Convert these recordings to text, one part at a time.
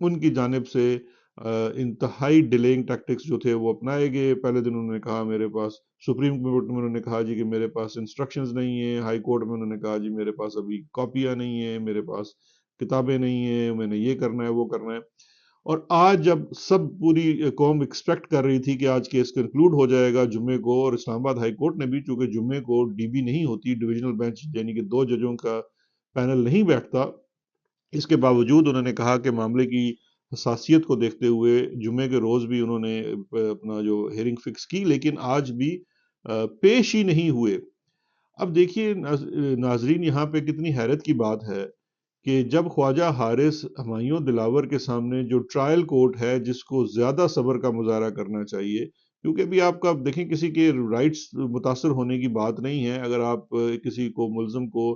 ان کی جانب سے انتہائی ڈیلینگ ٹیکٹکس جو تھے وہ اپنائے گئے۔ پہلے دن انہوں نے کہا میرے پاس، سپریم کورٹ میں انہوں نے کہا جی کہ میرے پاس انسٹرکشنز نہیں ہیں، ہائی کورٹ میں انہوں نے کہا جی میرے پاس ابھی کاپیاں نہیں ہیں، میرے پاس کتابیں نہیں ہیں، میں نے یہ کرنا ہے وہ کرنا ہے۔ اور آج جب سب پوری قوم ایکسپیکٹ کر رہی تھی کہ آج کیس کنکلوڈ ہو جائے گا جمعے کو، اور اسلام آباد ہائی کورٹ نے بھی، چونکہ جمعے کو ڈی بی نہیں ہوتی، ڈویژنل بینچ یعنی کہ 2 ججوں کا پینل نہیں بیٹھتا، اس کے باوجود انہوں نے کہا کہ معاملے کی حساسیت کو دیکھتے ہوئے جمعے کے روز بھی انہوں نے اپنا جو ہیئرنگ فکس کی، لیکن آج بھی پیش ہی نہیں ہوئے۔ اب دیکھیے ناظرین، یہاں پہ کتنی حیرت کی بات ہے کہ جب خواجہ حارث ہمایوں دلاور کے سامنے جو ٹرائل کورٹ ہے، جس کو زیادہ صبر کا مظاہرہ کرنا چاہیے، کیونکہ بھی آپ کا دیکھیں کسی کے رائٹس متاثر ہونے کی بات نہیں ہے، اگر آپ کسی کو ملزم کو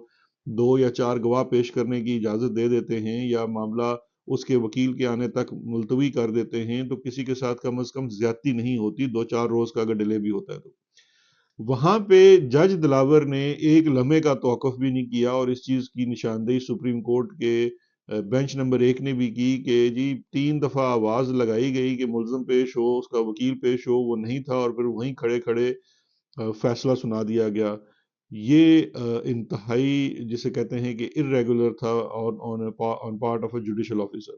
2 یا 4 گواہ پیش کرنے کی اجازت دے دیتے ہیں یا معاملہ اس کے وکیل کے آنے تک ملتوی کر دیتے ہیں، تو کسی کے ساتھ کم از کم زیادتی نہیں ہوتی، 2-4 روز کا اگر ڈیلے بھی ہوتا ہے تو۔ وہاں پہ جج دلاور نے ایک لمحے کا توقف بھی نہیں کیا، اور اس چیز کی نشاندہی سپریم کورٹ کے بینچ نمبر 1 نے بھی کی کہ جی 3 دفعہ آواز لگائی گئی کہ ملزم پیش ہو، اس کا وکیل پیش ہو، وہ نہیں تھا، اور پھر وہیں کھڑے کھڑے فیصلہ سنا دیا گیا۔ یہ انتہائی جسے کہتے ہیں کہ irregular تھا on part of a judicial officer۔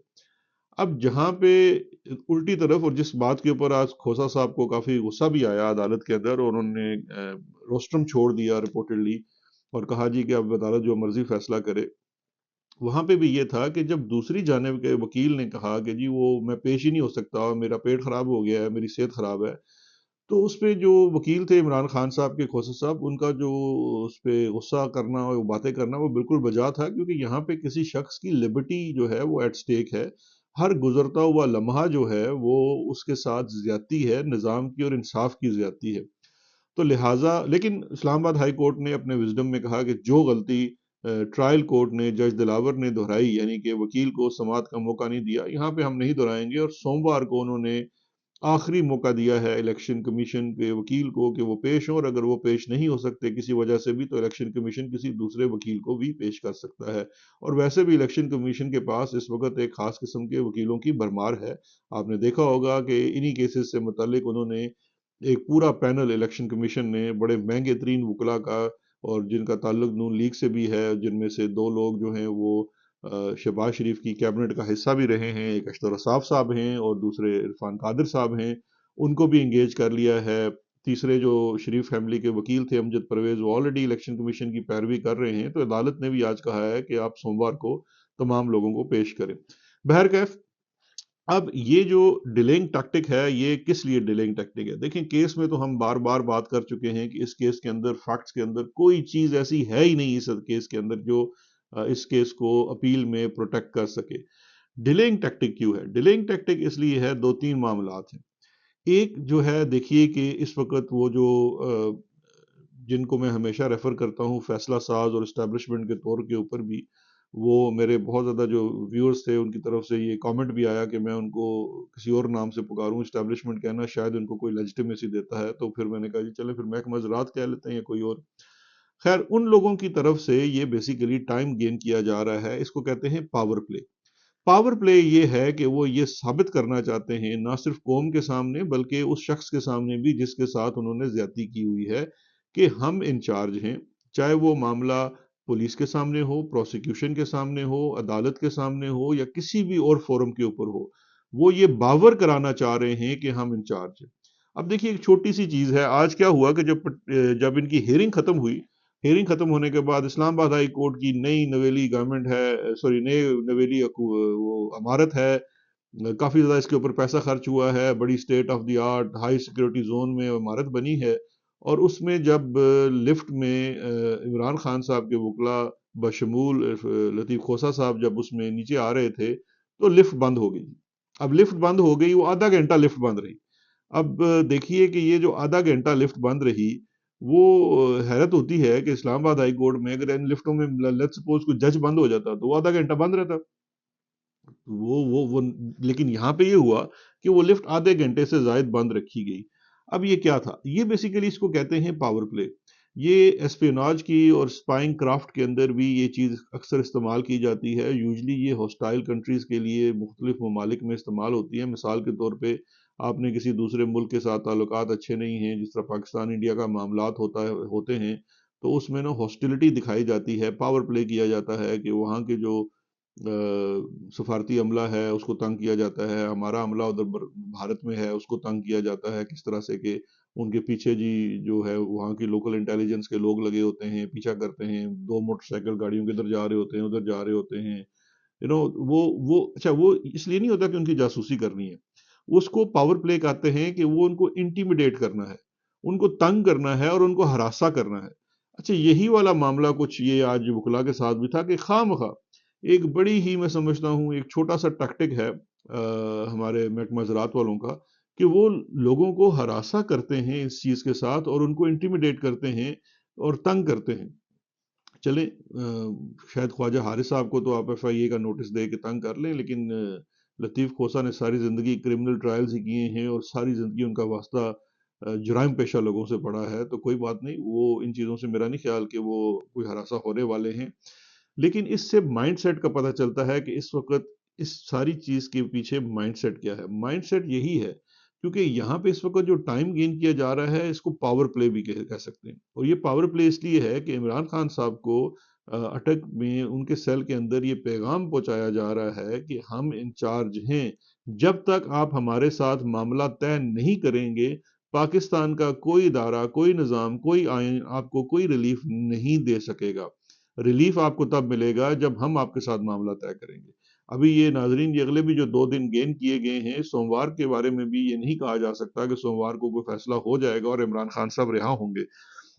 اب جہاں پہ الٹی طرف، اور جس بات کے اوپر آج کھوسا صاحب کو کافی غصہ بھی آیا عدالت کے اندر، اور انہوں نے روسٹرم چھوڑ دیا رپورٹڈلی، اور کہا جی کہ اب عدالت جو مرضی فیصلہ کرے، وہاں پہ بھی یہ تھا کہ جب دوسری جانب کے وکیل نے کہا کہ جی وہ میں پیش ہی نہیں ہو سکتا، میرا پیٹ خراب ہو گیا ہے، میری صحت خراب ہے، تو اس پہ جو وکیل تھے عمران خان صاحب کے، کھوسا صاحب، ان کا جو اس پہ غصہ کرنا اور باتیں کرنا وہ بالکل بجا تھا، کیونکہ یہاں پہ کسی شخص کی لبرٹی جو ہے وہ ایٹ سٹیک ہے، ہر گزرتا ہوا لمحہ جو ہے وہ اس کے ساتھ زیادتی ہے، نظام کی اور انصاف کی زیادتی ہے۔ تو لہٰذا، لیکن اسلام آباد ہائی کورٹ نے اپنے وزڈم میں کہا کہ جو غلطی ٹرائل کورٹ نے، جج دلاور نے دہرائی، یعنی کہ وکیل کو سماعت کا موقع نہیں دیا، یہاں پہ ہم نہیں دہرائیں گے، اور سوموار کو انہوں نے آخری موقع دیا ہے الیکشن کمیشن کے وکیل کو کہ وہ پیش ہوں، اور اگر وہ پیش نہیں ہو سکتے کسی وجہ سے بھی، تو الیکشن کمیشن کسی دوسرے وکیل کو بھی پیش کر سکتا ہے۔ اور ویسے بھی الیکشن کمیشن کے پاس اس وقت ایک خاص قسم کے وکیلوں کی بھرمار ہے۔ آپ نے دیکھا ہوگا کہ انہی کیسز سے متعلق انہوں نے ایک پورا پینل، الیکشن کمیشن نے بڑے مہنگے ترین وکلا کا، اور جن کا تعلق نون لیگ سے بھی ہے، جن میں سے 2 لوگ جو ہیں وہ شہباز شریف کی کیبنٹ کا حصہ بھی رہے ہیں، ایک اشتر صاف صاحب ہیں اور دوسرے عرفان قادر صاحب ہیں، ان کو بھی انگیج کر لیا ہے۔ تیسرے جو شریف فیملی کے وکیل تھے امجد پرویز، وہ آلریڈی الیکشن کمیشن کی پیروی کر رہے ہیں، تو عدالت نے بھی آج کہا ہے کہ آپ سوموار کو تمام لوگوں کو پیش کریں۔ بہرکیف، اب یہ جو ڈیلنگ ٹیکٹک ہے، یہ کس لیے ڈیلنگ ٹیکٹک ہے؟ دیکھیں کیس میں تو ہم بار بار بات کر چکے ہیں کہ اس کیس کے اندر، فیکٹس کے اندر کوئی چیز ایسی ہے ہی نہیں اس کیس کے اندر جو اس کیس کو اپیل میں پروٹیکٹ کر سکے۔ ڈیلنگ ٹیکٹک کیوں ہے؟ ڈیلنگ ٹیکٹک اس لیے ہے، 2-3 معاملات ہیں۔ ایک جو ہے، دیکھیے کہ اس وقت وہ جو جن کو میں ہمیشہ ریفر کرتا ہوں فیصلہ ساز اور اسٹیبلشمنٹ کے طور کے اوپر بھی، وہ میرے بہت زیادہ جو ویورز تھے ان کی طرف سے یہ کامنٹ بھی آیا کہ میں ان کو کسی اور نام سے پکاروں، اسٹیبلشمنٹ کہنا شاید ان کو کوئی لیجٹیمیسی دیتا ہے، تو پھر میں نے کہا جی چلیں پھر محکمہ زراعت کہہ لیتے ہیں یا کوئی اور۔ خیر، ان لوگوں کی طرف سے یہ بیسیکلی ٹائم گین کیا جا رہا ہے، اس کو کہتے ہیں پاور پلے۔ پاور پلے یہ ہے کہ وہ یہ ثابت کرنا چاہتے ہیں، نہ صرف قوم کے سامنے بلکہ اس شخص کے سامنے بھی جس کے ساتھ انہوں نے زیادتی کی ہوئی ہے، کہ ہم انچارج ہیں، چاہے وہ معاملہ پولیس کے سامنے ہو، پروسیکیوشن کے سامنے ہو، عدالت کے سامنے ہو، یا کسی بھی اور فورم کے اوپر ہو، وہ یہ باور کرانا چاہ رہے ہیں کہ ہم انچارج ہیں۔ اب دیکھیے ایک چھوٹی سی چیز ہے، آج کیا ہوا کہ جب ان کی ہیئرنگ ختم ہوئی، ہیئرنگ ختم ہونے کے بعد اسلام آباد ہائی کورٹ کی نئی نویلی گورنمنٹ ہے، سوری نئی نویلی وہ عمارت ہے، کافی زیادہ اس کے اوپر پیسہ خرچ ہوا ہے، بڑی state of the art high security zone میں عمارت بنی ہے، اور اس میں جب لفٹ میں عمران خان صاحب کے وکلا بشمول لطیف کھوسا صاحب جب اس میں نیچے آ رہے تھے، تو لفٹ بند ہو گئی۔ اب لفٹ بند ہو گئی، وہ آدھا گھنٹہ لفٹ بند رہی۔ اب دیکھیے کہ یہ جو آدھا گھنٹہ لفٹ بند رہی، وہ حیرت ہوتی ہے کہ اسلام آباد ہائی کورٹ میں اگر ان لفٹوں میں لیٹس سپوز کوئی جج بند ہو جاتا تو وہ آدھا گھنٹہ بند رہتا، وہ لیکن یہاں پہ یہ ہوا کہ وہ لفٹ آدھے گھنٹے سے زائد بند رکھی گئی۔ اب یہ کیا تھا؟ یہ بیسیکلی اس کو کہتے ہیں پاور پلے۔ یہ اسپیناج کی اور اسپائنگ کرافٹ کے اندر بھی یہ چیز اکثر استعمال کی جاتی ہے. یوزلی یہ ہاسٹائل کنٹریز کے لیے مختلف ممالک میں استعمال ہوتی ہے. مثال کے طور پہ آپ نے کسی دوسرے ملک کے ساتھ تعلقات اچھے نہیں ہیں، جس طرح پاکستان انڈیا کا معاملات ہوتے ہیں، تو اس میں نا ہاسٹیلٹی دکھائی جاتی ہے، پاور پلے کیا جاتا ہے کہ وہاں کے جو سفارتی عملہ ہے اس کو تنگ کیا جاتا ہے، ہمارا عملہ ادھر بھارت میں ہے اس کو تنگ کیا جاتا ہے، کس طرح سے کہ ان کے پیچھے جی جو ہے وہاں کی لوکل انٹیلیجنس کے لوگ لگے ہوتے ہیں، پیچھا کرتے ہیں، دو موٹر سائیکل گاڑیوں کے ادھر جا رہے ہوتے ہیں، ادھر جا رہے ہوتے ہیں. وہ اچھا وہ اس لیے نہیں ہوتا کہ ان کی جاسوسی کرنی ہے، اس کو پاور پلے کہتے ہیں کہ وہ ان کو انٹیمیڈیٹ کرنا ہے، ان کو تنگ کرنا ہے اور ان کو ہراساں کرنا ہے. اچھا یہی والا معاملہ کچھ یہ آج وکلا کے ساتھ بھی تھا کہ خواہ مخواہ ایک بڑی ہی میں سمجھتا ہوں ایک چھوٹا سا ٹیکٹک ہے ہمارے محکمہ زراعت والوں کا، کہ وہ لوگوں کو ہراساں کرتے ہیں اس چیز کے ساتھ اور ان کو انٹیمیڈیٹ کرتے ہیں اور تنگ کرتے ہیں. چلیں شاید خواجہ حارث صاحب کو تو آپ ایف آئی اے کا نوٹس دے کے تنگ کر لیں، لیکن لطیف کھوسہ نے ساری زندگی کرمنل ٹرائلز ہی کیے ہیں اور ساری زندگی ان کا واسطہ جرائم پیشہ لوگوں سے پڑا ہے، تو کوئی بات نہیں، وہ ان چیزوں سے میرا نہیں خیال کہ وہ کوئی ہراساں ہونے والے ہیں. لیکن اس سے مائنڈ سیٹ کا پتہ چلتا ہے کہ اس وقت اس ساری چیز کے پیچھے مائنڈ سیٹ کیا ہے. مائنڈ سیٹ یہی ہے کیونکہ یہاں پہ اس وقت جو ٹائم گین کیا جا رہا ہے اس کو پاور پلے بھی کہہ سکتے ہیں، اور یہ پاور پلے اس لیے ہے کہ عمران خان صاحب کو اٹک میں ان کے سیل کے اندر یہ پیغام پہنچایا جا رہا ہے کہ ہم انچارج ہیں، جب تک آپ ہمارے ساتھ معاملہ طے نہیں کریں گے پاکستان کا کوئی ادارہ، کوئی نظام، کوئی آئین آپ کو کوئی ریلیف نہیں دے سکے گا. ریلیف آپ کو تب ملے گا جب ہم آپ کے ساتھ معاملہ طے کریں گے. ابھی یہ ناظرین یہ اگلے بھی جو 2 دن گین کیے گئے ہیں، سوموار کے بارے میں بھی یہ نہیں کہا جا سکتا کہ سوموار کو کوئی فیصلہ ہو جائے گا اور عمران خان صاحب رہا ہوں گے.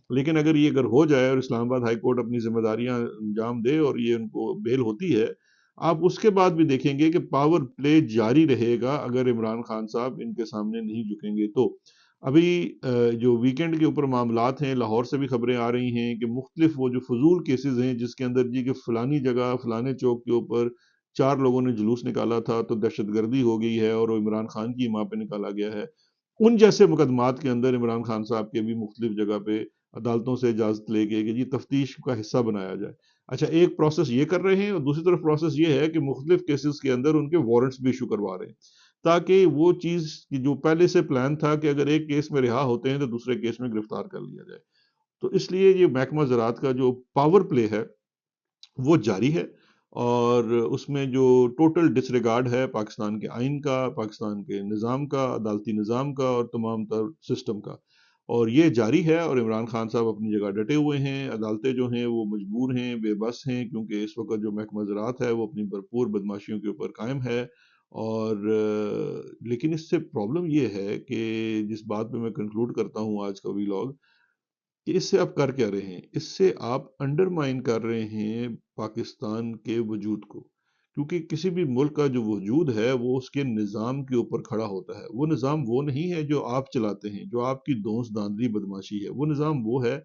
لیکن اگر ہو جائے اور اسلام آباد ہائی کورٹ اپنی ذمہ داریاں انجام دے اور یہ ان کو بیل ہوتی ہے، آپ اس کے بعد بھی دیکھیں گے کہ پاور پلے جاری رہے گا اگر عمران خان صاحب ان کے سامنے نہیں جھکیں گے تو. ابھی جو ویکنڈ کے اوپر معاملات ہیں، لاہور سے بھی خبریں آ رہی ہیں کہ مختلف وہ جو فضول کیسز ہیں جس کے اندر جی کہ فلانی جگہ فلانے چوک کے اوپر 4 لوگوں نے جلوس نکالا تھا تو دہشت گردی ہو گئی ہے اور وہ عمران خان کی ماں پہ نکالا گیا ہے، ان جیسے مقدمات کے اندر عمران خان صاحب کے بھی مختلف جگہ پہ عدالتوں سے اجازت لے کے کہ جی تفتیش کا حصہ بنایا جائے. اچھا ایک پروسیس یہ کر رہے ہیں اور دوسری طرف پروسیس یہ ہے کہ مختلف کیسز کے اندر ان کے وارنٹس بھی ایشو کروا رہے ہیں تاکہ وہ چیز کی جو پہلے سے پلان تھا کہ اگر ایک کیس میں رہا ہوتے ہیں تو دوسرے کیس میں گرفتار کر لیا جائے. تو اس لیے یہ محکمہ زراعت کا جو پاور پلے ہے وہ جاری ہے اور اس میں جو ٹوٹل ڈس ریگارڈ ہے پاکستان کے آئین کا، پاکستان کے نظام کا، عدالتی نظام کا اور تمام تر سسٹم کا، اور یہ جاری ہے. اور عمران خان صاحب اپنی جگہ ڈٹے ہوئے ہیں، عدالتیں جو ہیں وہ مجبور ہیں، بے بس ہیں، کیونکہ اس وقت جو محکمہ زراعت ہے وہ اپنی بھرپور بدماشیوں کے اوپر قائم ہے. اور لیکن اس سے پرابلم یہ ہے کہ جس بات پہ میں کنکلوڈ کرتا ہوں آج کا ویلاگ، کہ اس سے آپ کر کیا رہے ہیں؟ اس سے آپ انڈرمائن کر رہے ہیں پاکستان کے وجود کو، کیونکہ کسی بھی ملک کا جو وجود ہے وہ اس کے نظام کے اوپر کھڑا ہوتا ہے. وہ نظام وہ نہیں ہے جو آپ چلاتے ہیں، جو آپ کی دونس داندلی بدماشی ہے. وہ نظام وہ ہے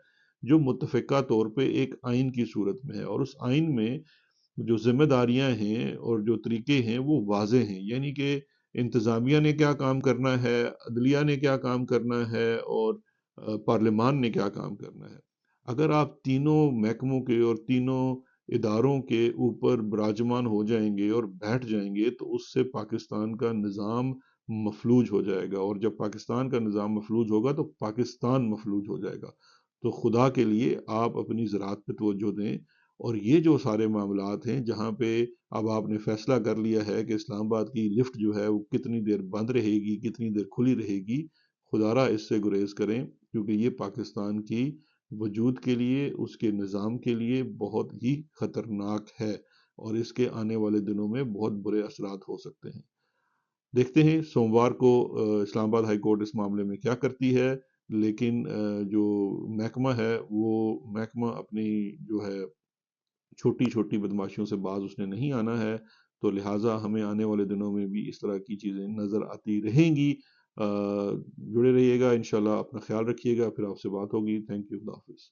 جو متفقہ طور پہ ایک آئین کی صورت میں ہے، اور اس آئین میں جو ذمہ داریاں ہیں اور جو طریقے ہیں وہ واضح ہیں. یعنی کہ انتظامیہ نے کیا کام کرنا ہے، عدلیہ نے کیا کام کرنا ہے، اور پارلیمان نے کیا کام کرنا ہے. اگر آپ تینوں محکموں کے اور تینوں اداروں کے اوپر براجمان ہو جائیں گے اور بیٹھ جائیں گے تو اس سے پاکستان کا نظام مفلوج ہو جائے گا، اور جب پاکستان کا نظام مفلوج ہوگا تو پاکستان مفلوج ہو جائے گا. تو خدا کے لیے آپ اپنی زراعت پہ توجہ دیں. اور یہ جو سارے معاملات ہیں جہاں پہ اب آپ نے فیصلہ کر لیا ہے کہ اسلام آباد کی لفٹ جو ہے وہ کتنی دیر بند رہے گی، کتنی دیر کھلی رہے گی، خدا را اس سے گریز کریں، کیونکہ یہ پاکستان کی وجود کے لیے، اس کے نظام کے لیے بہت ہی خطرناک ہے اور اس کے آنے والے دنوں میں بہت برے اثرات ہو سکتے ہیں. دیکھتے ہیں سوموار کو اسلام آباد ہائی کورٹ اس معاملے میں کیا کرتی ہے. لیکن جو محکمہ ہے وہ محکمہ اپنی جو ہے چھوٹی چھوٹی بدماشیوں سے باز اس نے نہیں آنا ہے، تو لہٰذا ہمیں آنے والے دنوں میں بھی اس طرح کی چیزیں نظر آتی رہیں گی. جڑے رہیے گا انشاءاللہ، اپنا خیال رکھیے گا، پھر آپ سے بات ہوگی. تھینک یو، خدا حافظ.